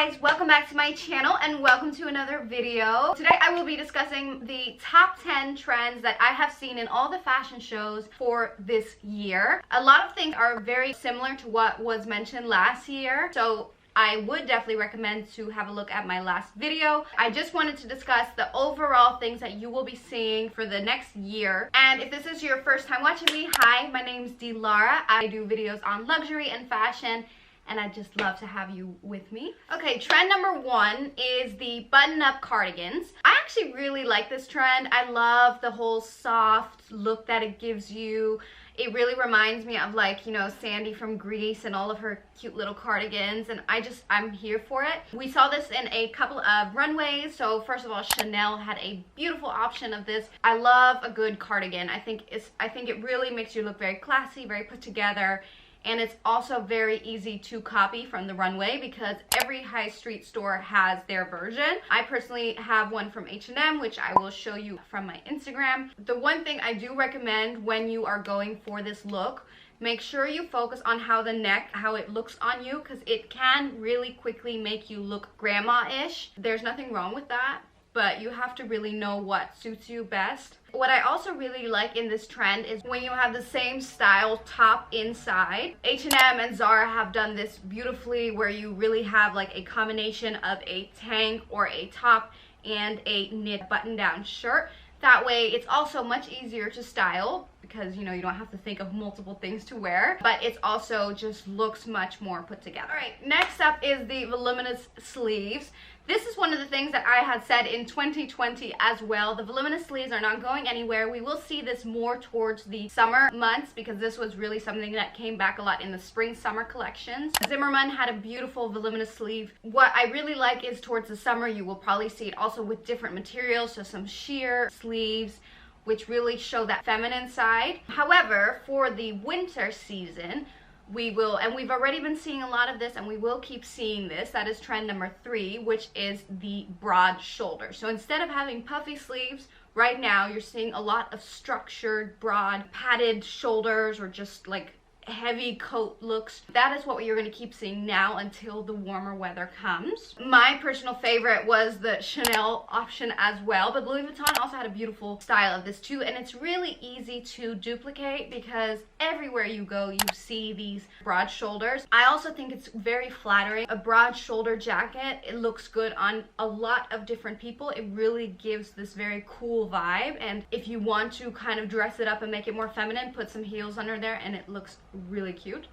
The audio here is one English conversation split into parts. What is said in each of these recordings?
guys, welcome back to my channel and welcome to another video. Today I will be discussing the top 10 trends that I have seen in all the fashion shows for this year. A lot of things are very similar to what was mentioned last year, so I would definitely recommend to have a look at my last video. I just wanted to discuss the overall things that you will be seeing for the next year. And if this is your first time watching me, hi, my name is Dilara. I do videos on luxury and fashion, and I just love to have you with me. Okay, trend number one is the button-up cardigans. I actually really like this trend. I love the whole soft look that it gives you. It really reminds me of, like, you know, Sandy from Greece and all of her cute little cardigans, and I'm here for it. We saw this in a couple of runways. So first of all, Chanel had a beautiful option of this. I love a good cardigan. I think it really makes you look very classy, very put together. And it's also very easy to copy from the runway because every high street store has their version. I personally have one from H&M, which I will show you from my Instagram. The one thing I do recommend when you are going for this look, make sure you focus on how it looks on you, because it can really quickly make you look grandma-ish. There's nothing wrong with that, but you have to really know what suits you best. What I also really like in this trend is when you have the same style top inside. H&M and Zara have done this beautifully, where you really have like a combination of a tank or a top and a knit button-down shirt. That way it's also much easier to style because, you know, you don't have to think of multiple things to wear, but it's also just looks much more put together. All right, next up is the voluminous sleeves. This is one of the things that I had said in 2020 as well. The voluminous sleeves are not going anywhere. We will see this more towards the summer months because this was really something that came back a lot in the spring summer collections. Zimmermann had a beautiful voluminous sleeve. What I really like is towards the summer you will probably see it also with different materials, so some sheer sleeves, which really show that feminine side. However, for the winter season, we've already been seeing a lot of this, and we will keep seeing this. That is trend number 3, which is the broad shoulder. So instead of having puffy sleeves, right now you're seeing a lot of structured, broad, padded shoulders, or just like heavy coat looks. That is what you're going to keep seeing now until the warmer weather comes. My personal favorite was the Chanel option as well, but Louis Vuitton also had a beautiful style of this too, and it's really easy to duplicate because everywhere you go you see these broad shoulders. I also think it's very flattering. A broad shoulder jacket, it looks good on a lot of different people. It really gives this very cool vibe, and if you want to kind of dress it up and make it more feminine, put some heels under there and it looks really cute.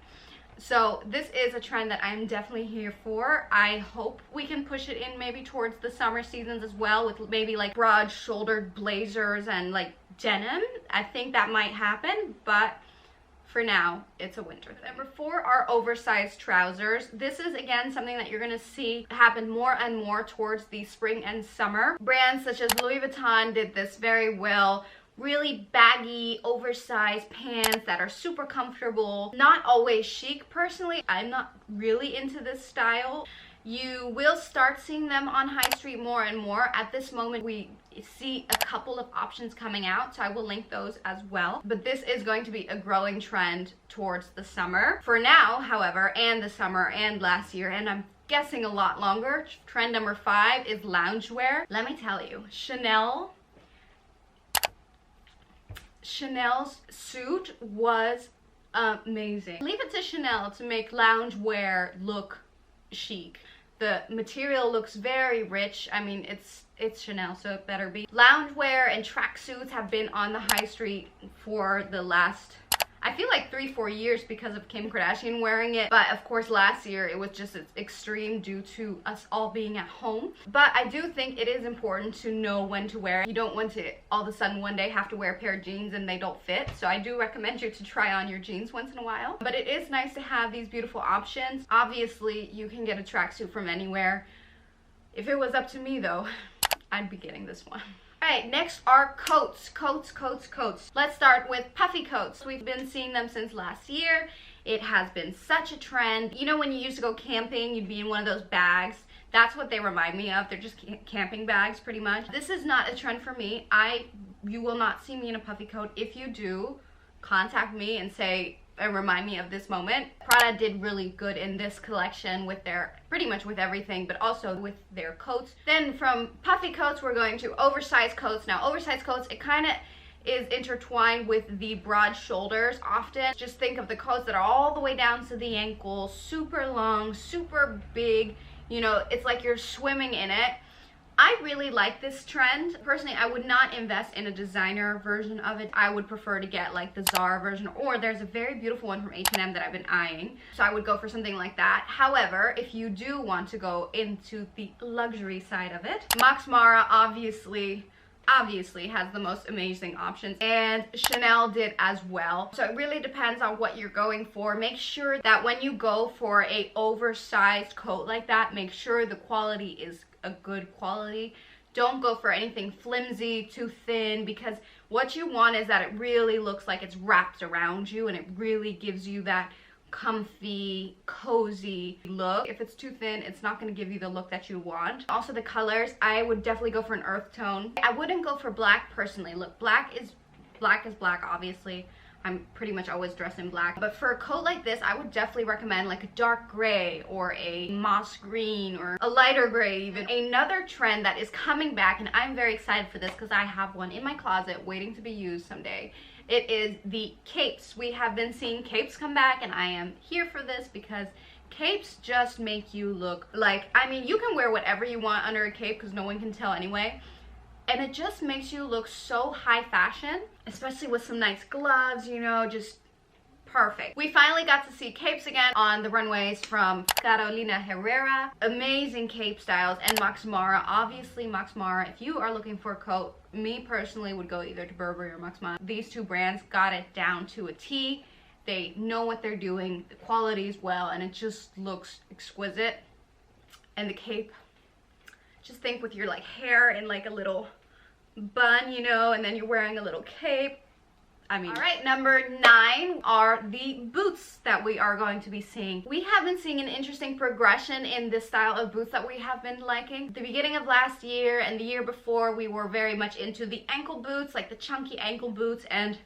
So this is a trend that I'm definitely here for. I hope we can push it in maybe towards the summer seasons as well, with maybe like broad shouldered blazers and like denim. I think that might happen, but for now it's a winter thing. Number 4 are oversized trousers. This is again something that you're gonna see happen more and more towards the spring and summer. Brands such as Louis Vuitton did this very well. Really baggy, oversized pants that are super comfortable, not always chic. Personally, I'm not really into this style. You will start seeing them on high street more and more. At this moment, we see a couple of options coming out, so I will link those as well. But this is going to be a growing trend towards the summer. For now, however, and the summer and last year, and I'm guessing a lot longer, trend number 5 is loungewear. Let me tell you, Chanel's suit was amazing. Leave it to Chanel to make loungewear look chic. The material looks very rich. I mean, it's Chanel, so it better be. Loungewear and tracksuits have been on the high street for the last, I feel like 3-4 years because of Kim Kardashian wearing it. But of course last year it was just extreme due to us all being at home. But I do think it is important to know when to wear it. You don't want to all of a sudden one day have to wear a pair of jeans and they don't fit. So I do recommend you to try on your jeans once in a while. But it is nice to have these beautiful options. Obviously you can get a tracksuit from anywhere. If it was up to me though, I'd be getting this one. Alright, next are coats. Let's start with puffy coats. We've been seeing them since last year. It has been such a trend. You know when you used to go camping, you'd be in one of those bags? That's what they remind me of. They're just camping bags pretty much. This is not a trend for me. You will not see me in a puffy coat. If you do, contact me and say, and remind me of this moment. Prada did really good in this collection with their, pretty much with everything, but also with their coats. Then from puffy coats, we're going to oversized coats. Now, oversized coats, it kind of is intertwined with the broad shoulders often. Just think of the coats that are all the way down to the ankle, super long, super big, you know, it's like you're swimming in it. I really like this trend. Personally, I would not invest in a designer version of it. I would prefer to get like the Zara version, or there's a very beautiful one from H&M that I've been eyeing. So I would go for something like that. However, if you do want to go into the luxury side of it, Max Mara obviously has the most amazing options, and Chanel did as well. So it really depends on what you're going for. Make sure that when you go for a oversized coat like that, make sure the quality is a good quality. Don't go for anything flimsy, too thin, because what you want is that it really looks like it's wrapped around you and it really gives you that comfy, cozy look. If it's too thin, it's not going to give you the look that you want. Also, the colors, I would definitely go for an earth tone. I wouldn't go for black personally. Look, black is black, obviously. I'm pretty much always dressed in black. But for a coat like this, I would definitely recommend like a dark gray or a moss green or a lighter gray even. Another trend that is coming back, and I'm very excited for this because I have one in my closet waiting to be used someday. It is the capes. We have been seeing capes come back, and I am here for this because capes just make you look like, I mean, you can wear whatever you want under a cape because no one can tell anyway. And it just makes you look so high fashion, especially with some nice gloves, you know, just perfect. We finally got to see capes again on the runways from Carolina Herrera. Amazing cape styles. And Max Mara, obviously Max Mara, if you are looking for a coat, me personally would go either to Burberry or Max Mara. These two brands got it down to a T. They know what they're doing, the quality is well, and it just looks exquisite. And the cape, just think with your like hair in like a little bun, you know, and then you're wearing a little cape. I mean, all right, number 9 are the boots that we are going to be seeing. We have been seeing an interesting progression in this style of boots that we have been liking. The beginning of last year and the year before, we were very much into the ankle boots, like the chunky ankle boots, and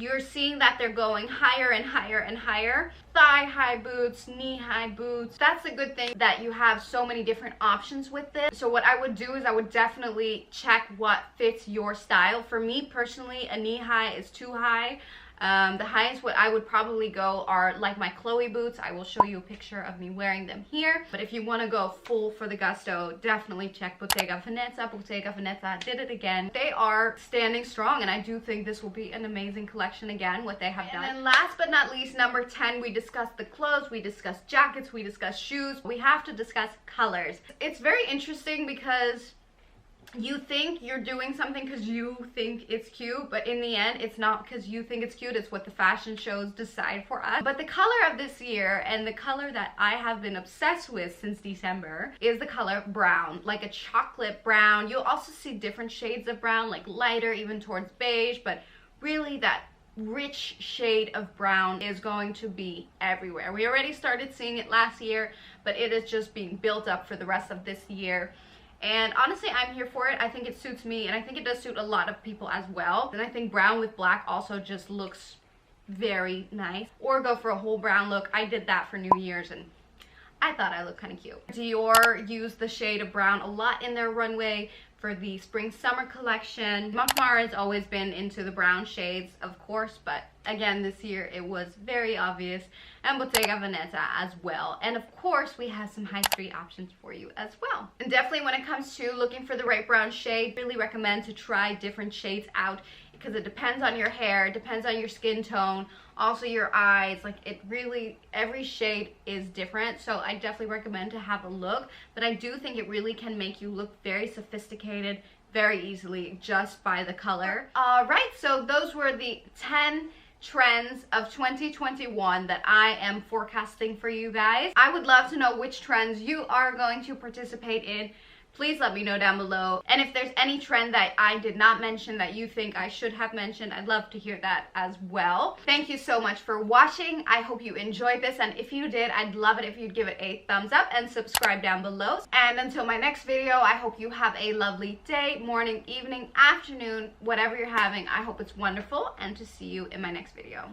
you're seeing that they're going higher and higher and higher. Thigh-high boots, knee-high boots. That's a good thing that you have so many different options with this. So what I would do is I would definitely check what fits your style. For me personally, a knee-high is too high. The highest what I would probably go are like my Chloe boots. I will show you a picture of me wearing them here. But if you want to go full for the gusto, definitely check Bottega Veneta. Bottega Veneta did it again. They are standing strong, and I do think this will be an amazing collection again, what they have done. And then last but not least, number 10, we discussed the clothes, we discussed jackets, we discussed shoes. We have to discuss colors. It's very interesting because you think you're doing something because you think it's cute, but in the end it's not because you think it's cute. It's what the fashion shows decide for us. But the color of this year, and the color that I have been obsessed with since December, is the color brown, like a chocolate brown. You'll also see different shades of brown, like lighter even towards beige, but really that rich shade of brown is going to be everywhere. We already started seeing it last year, but it is just being built up for the rest of this year. And honestly, I'm here for it. I think it suits me, and I think it does suit a lot of people as well. And I think brown with black also just looks very nice. Or go for a whole brown look. I did that for New Year's, and I thought I looked kind of cute. Dior used the shade of brown a lot in their runway for the spring-summer collection. Max Mara has always been into the brown shades, of course, but again, this year it was very obvious. And Bottega Veneta as well. And of course, we have some high street options for you as well. And definitely when it comes to looking for the right brown shade, really recommend to try different shades out, because it depends on your hair, it depends on your skin tone, also your eyes. Like, it really, every shade is different, so I definitely recommend to have a look. But I do think it really can make you look very sophisticated very easily just by the color. All right, so those were the 10 trends of 2021 that I am forecasting for you guys. I would love to know which trends you are going to participate in. Please let me know down below. And if there's any trend that I did not mention that you think I should have mentioned, I'd love to hear that as well. Thank you so much for watching. I hope you enjoyed this, and if you did, I'd love it if you'd give it a thumbs up and subscribe down below. And until my next video, I hope you have a lovely day, morning, evening, afternoon, whatever you're having. I hope it's wonderful, and to see you in my next video.